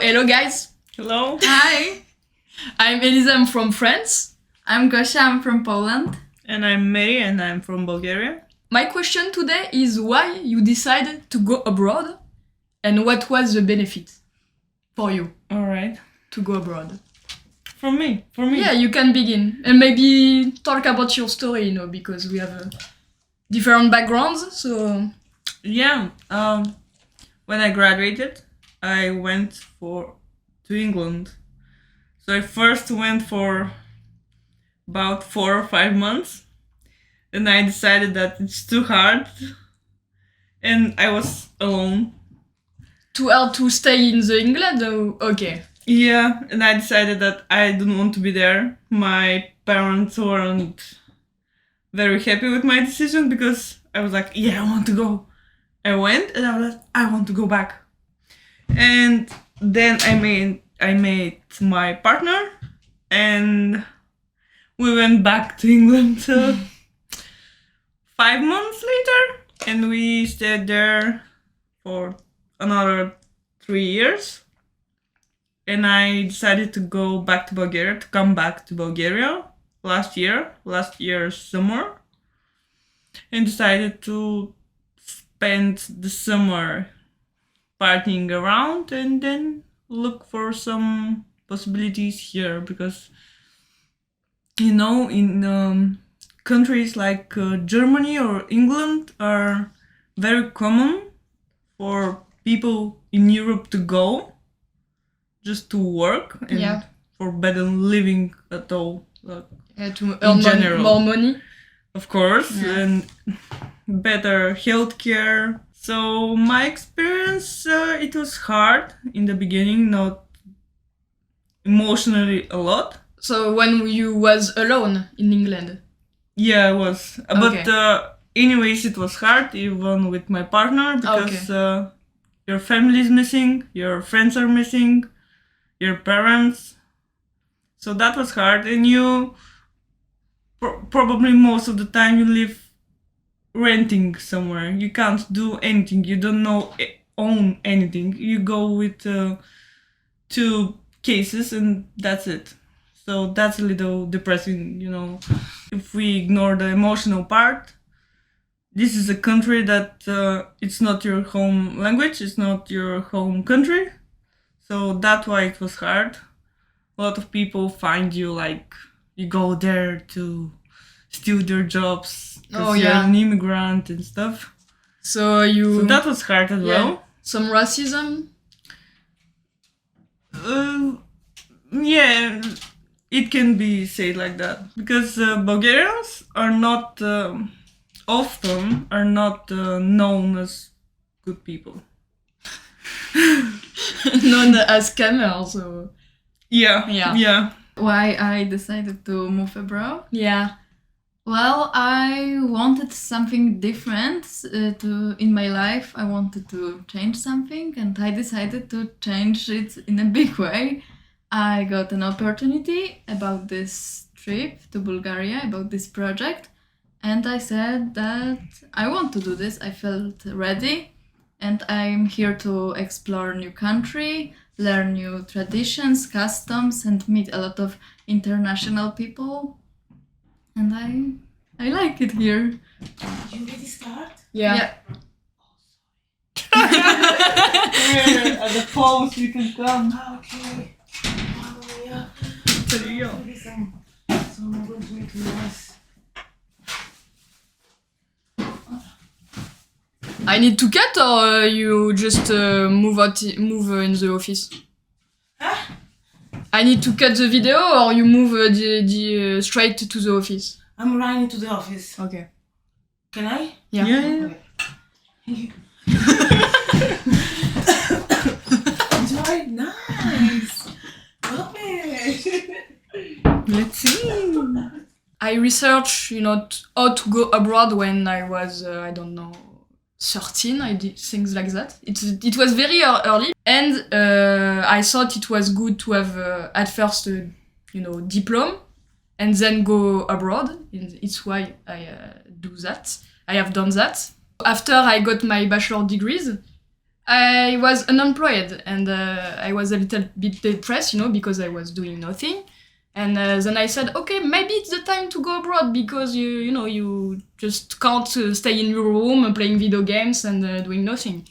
hello guys. Hello. Hi, I'm Elisa, I'm from France. I'm Gosia, I'm from Poland. And I'm Mary and I'm from Bulgaria. My question today is why you decided to go abroad and what was the benefit for you Alright. to go abroad? For me. Yeah, you can begin and maybe talk about your story, because we have different backgrounds, so... Yeah. When I graduated, I went to England. So I first went for about 4 or 5 months. And I decided that it's too hard. And I was alone. Too hard to stay in the England? Oh, okay. Yeah, and I decided that I didn't want to be there. My parents weren't very happy with my decision because I was like, yeah, I want to go. I went and I was like, I want to go back. And then I met my partner and we went back to England 5 months later and we stayed there for another 3 years. And I decided to go back to Bulgaria, to come back to Bulgaria last year summer. And decided to spend the summer partying around and then look for some possibilities here. Because, in countries like Germany or England are very common for people in Europe to go just to work and for better living at all. To earn more money. Of course, and better healthcare. So my experience, it was hard in the beginning, not emotionally a lot. So when you was alone in England? Yeah, I was. Okay. But anyways, it was hard even with my partner because your family is missing, your friends are missing, your parents. So that was hard, and you probably most of the time you live renting somewhere. You can't do anything. You don't own anything. You go with 2 cases and that's it. So that's a little depressing, If we ignore the emotional part, this is a country that it's not your home language, it's not your home country. So that's why it was hard. A lot of people find you like you go there to steal their jobs because you're an immigrant and stuff. So that was hard as well. Some racism? Yeah, it can be said like that. Because Bulgarians are not often known as good people. Known as scammers, so... Yeah. Why I decided to move abroad? Yeah. Well, I wanted something different in my life. I wanted to change something and I decided to change it in a big way. I got an opportunity about this trip to Bulgaria, about this project, and I said that I want to do this. I felt ready and I'm here to explore new country, learn new traditions, customs, and meet a lot of international people. And I like it here. You ready start? Yeah. At the pause you can come. Okay. Yeah. There you go. So I'm going to make noise. I need to cut or you just move in the office? Huh? I need to cut the video or you move the straight to the office? I'm running to the office. Okay. Can I? Yeah. Okay. Enjoy. Nice. Love it. Let's see. I researched, how to go abroad when I was, 13. I did things like that. It was very early, and I thought it was good to have at first, diploma, and then go abroad. And it's why I do that. I have done that. After I got my bachelor degrees, I was unemployed and I was a little bit depressed, because I was doing nothing. And then I said, okay, maybe it's the time to go abroad because you just can't stay in your room playing video games and doing nothing.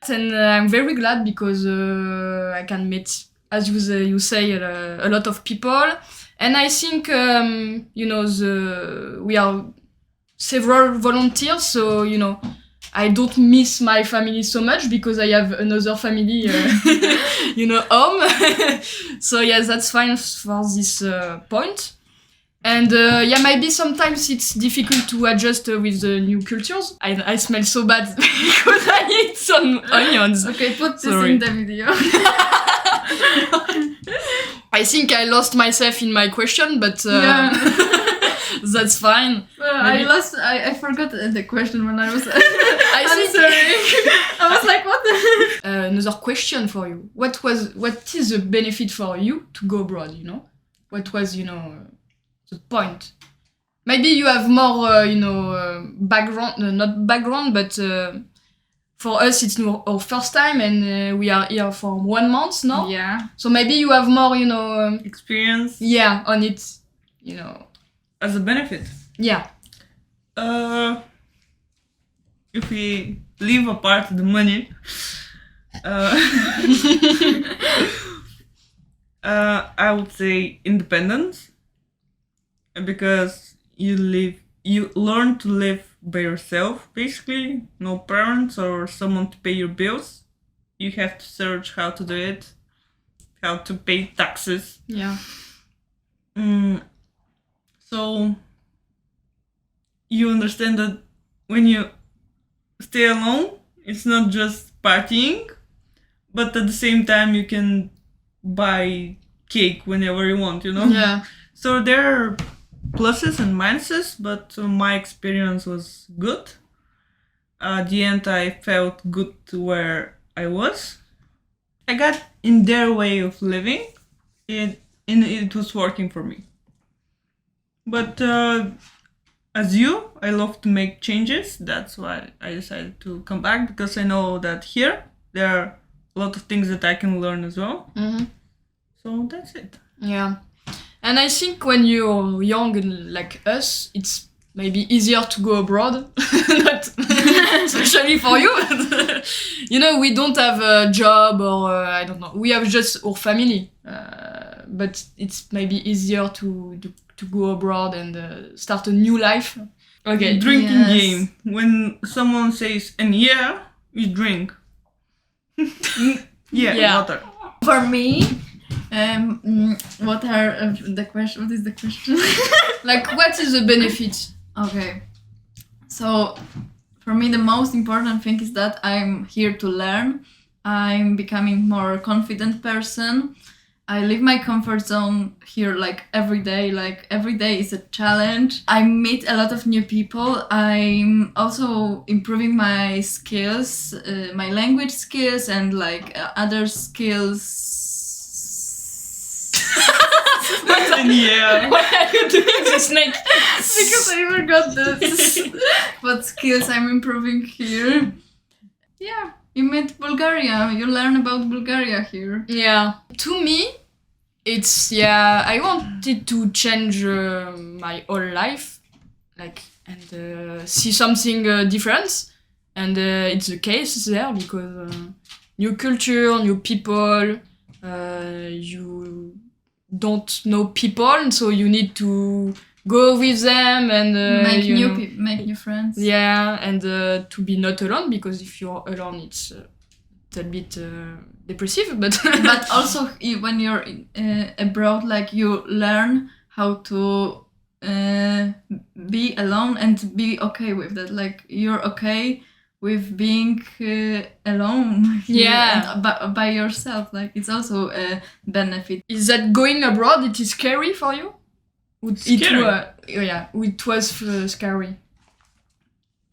And I'm very glad because I can meet, as you say, a lot of people. And I think, we are several volunteers, so, I don't miss my family so much because I have another family, home. So yes, that's fine for this point. And maybe sometimes it's difficult to adjust with the new cultures. I smell so bad because I eat some onions. Okay, put this Sorry. in the video. I think I lost myself in my question, but that's fine. I forgot the question when I was answering. I was like, what the? Another question for you. What is the benefit for you to go abroad, What was, the point? Maybe you have more, background, not background, but for us it's our first time and we are here for 1 month, no? Yeah. So maybe you have more, Experience. Yeah, on it, As a benefit. Yeah. If we leave apart the money, I would say independence, because you learn to live by yourself, basically. No parents or someone to pay your bills. You have to search how to do it, how to pay taxes. Yeah. So you understand that when you stay alone, it's not just partying, but at the same time you can buy cake whenever you want, Yeah. So there are pluses and minuses, but my experience was good. At the end, I felt good to where I was. I got in their way of living, and it was working for me. But as you, I love to make changes. That's why I decided to come back, because I know that here there are a lot of things that I can learn as well. Mm-hmm. So that's it. Yeah. And I think when you're young and like us, it's maybe easier to go abroad, not especially for you. We don't have a job or I don't know. We have just our family, but it's maybe easier to go abroad and start a new life. Okay. Drinking game. When someone says, and you drink. Yeah. Water. For me, what is the question? Like, what is the benefit? Okay. So, for me, the most important thing is that I'm here to learn. I'm becoming more confident person. I leave my comfort zone here like every day. Like every day is a challenge. I meet a lot of new people. I'm also improving my skills, my language skills and like other skills. Yeah. Why are you doing the snake? Because I forgot this. What skills I'm improving here. Yeah, you met Bulgaria. You learn about Bulgaria here. Yeah. To me, it's, I wanted to change my whole life, and see something different. And it's the case there because new culture, new people, you don't know people, so you need to go with them and make new friends. Yeah, and to be not alone, because if you're alone, it's a little bit depressive. But but also when you're abroad, like you learn how to be alone and be okay with that. Like you're okay with being alone here and by yourself. Like it's also a benefit. Is that going abroad, it is scary for you? Scary. It was scary.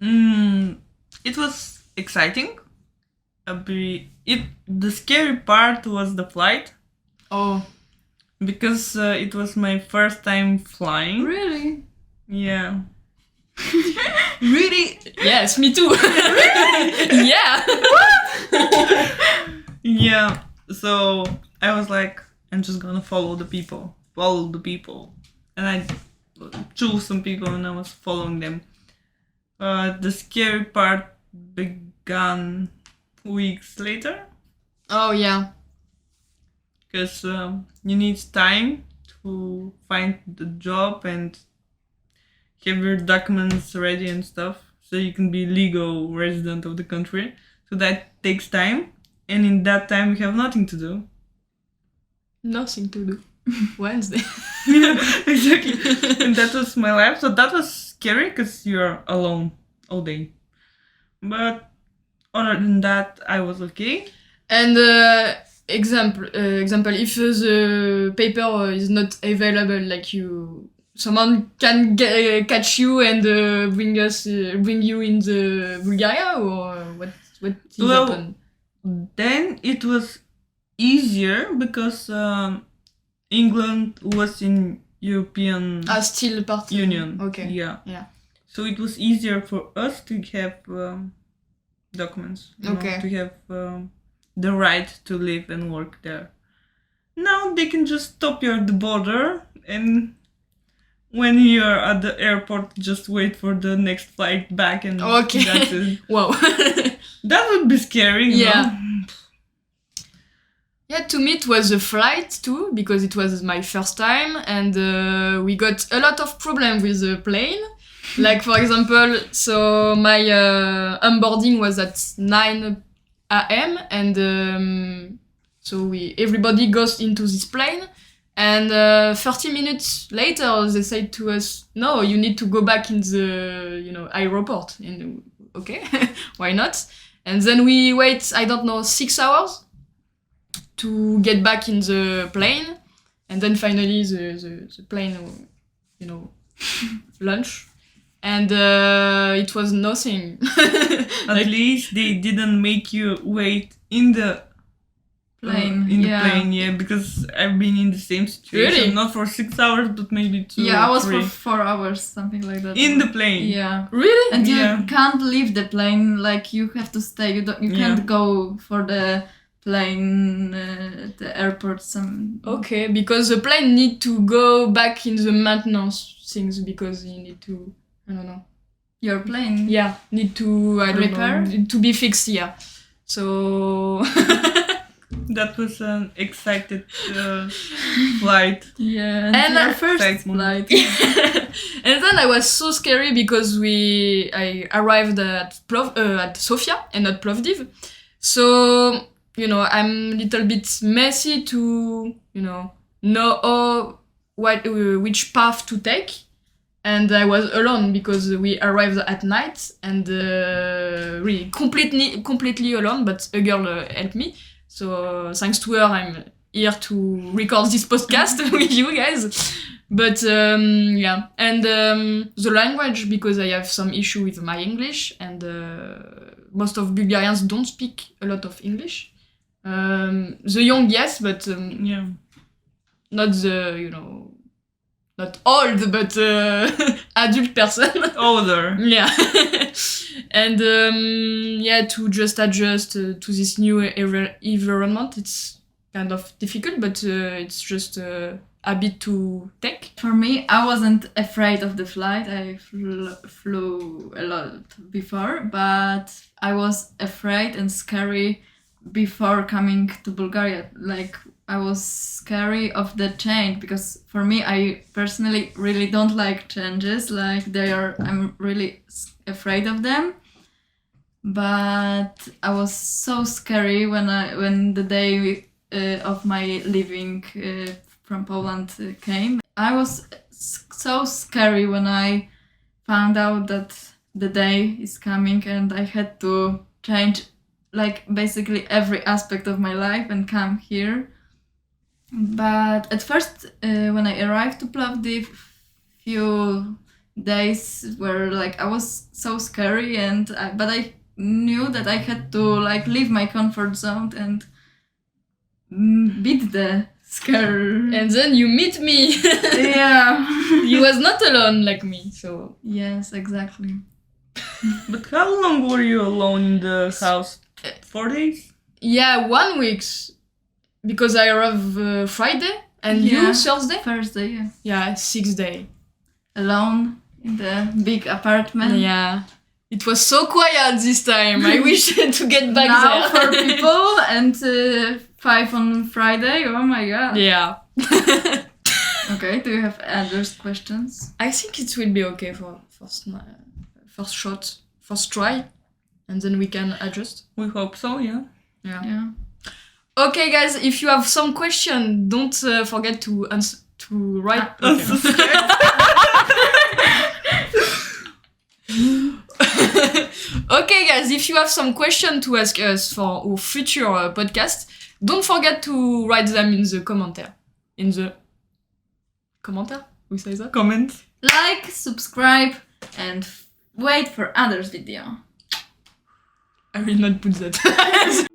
It was exciting. The scary part was the flight. Oh. Because it was my first time flying. Really? Yeah. Really? Yes, me too. Yeah. What? So I was like, I'm just gonna follow the people. And I chose some people and I was following them. The scary part began weeks later. Oh yeah. Because you need time to find the job and have your documents ready and stuff, so you can be legal resident of the country. So that takes time, and in that time you have nothing to do. Nothing to do. Wednesday. Yeah, exactly. And that was my life. So that was scary because you're alone all day. But other than that, I was okay. And example, if the paper is not available, like someone can catch you and bring you in the Bulgaria, or what is happen? Then it was easier because England was in European Still part Union. Okay. Yeah. Yeah. So it was easier for us to have documents. Okay. To have the right to live and work there. Now they can just stop you at the border, and when you're at the airport, just wait for the next flight back, and Okay. that's it. Wow. That would be scary. You Yeah. know? Yeah, to me it was a flight too, because it was my first time, and we got a lot of problem with the plane. Like, for example, so my onboarding was at 9 a.m. and so everybody goes into this plane, and 30 minutes later they say to us, no, you need to go back in the airport. And okay, why not? And then we wait, I don't know, 6 hours to get back in the plane, and then finally the plane, launch, and it was nothing. At least they didn't make you wait in the Plane. plane, yeah, because I've been in the same situation. Really? Not for 6 hours, but maybe 2 Yeah, I or was 3. for 4 hours, something like that. In the plane. Yeah. Really? And Yeah. you can't leave the plane, like you have to stay. You can't Yeah. go for the plane at the airport. Okay, because the plane need to go back in the maintenance things, because you need to, I don't know. Your plane. Yeah, need to, I don't Repair? know, to be fixed, yeah. So That was an excited flight. Yeah. And your first excitement. flight. and then I was so scary because I arrived at Sofia and not Plovdiv. So, I'm a little bit messy to, know which path to take. And I was alone because we arrived at night, and really completely alone, but a girl helped me. So thanks to her, I'm here to record this podcast with you guys. But yeah, and the language, because I have some issue with my English, and most of Bulgarians don't speak a lot of English. The young, yes, but Yeah. not the, not old, but adult person. Older. Yeah. And yeah, to just adjust to this new environment, it's kind of difficult, but it's just a bit to take. For me, I wasn't afraid of the flight. I flew a lot before, but I was afraid and scary before coming to Bulgaria. Like, I was scary of the change, because for me, I personally really don't like changes. Like, I'm really afraid of them. But I was so scary when the day of my leaving from Poland came. I was so scary when I found out that the day is coming, and I had to change like basically every aspect of my life and come here. But at first, when I arrived to Plovdiv, few days were like, I was so scary, but I knew that I had to like leave my comfort zone and beat the scare. And then you meet me. Yeah. You was not alone like me, so. Yes, exactly. But how long were you alone in the house? 4 days? Yeah, 1 week. because I arrive Friday and Yeah. you Thursday. Thursday, yeah. Yeah, 6 day. Alone in the big apartment. Yeah, it was so quiet this time. I wish to get back now there. 4 people and 5 on Friday. Oh my god. Yeah. Okay, do you have other questions? I think it will be okay for first shot, first try, and then we can adjust. We hope so, yeah. Yeah. Okay, guys, if you have some question, don't forget to write. Okay, guys, if you have some question to ask us for our future podcast, don't forget to write them in the commentaire. In the commentaire? We say that? Comments. Like, subscribe, and wait for others video. I will not put that.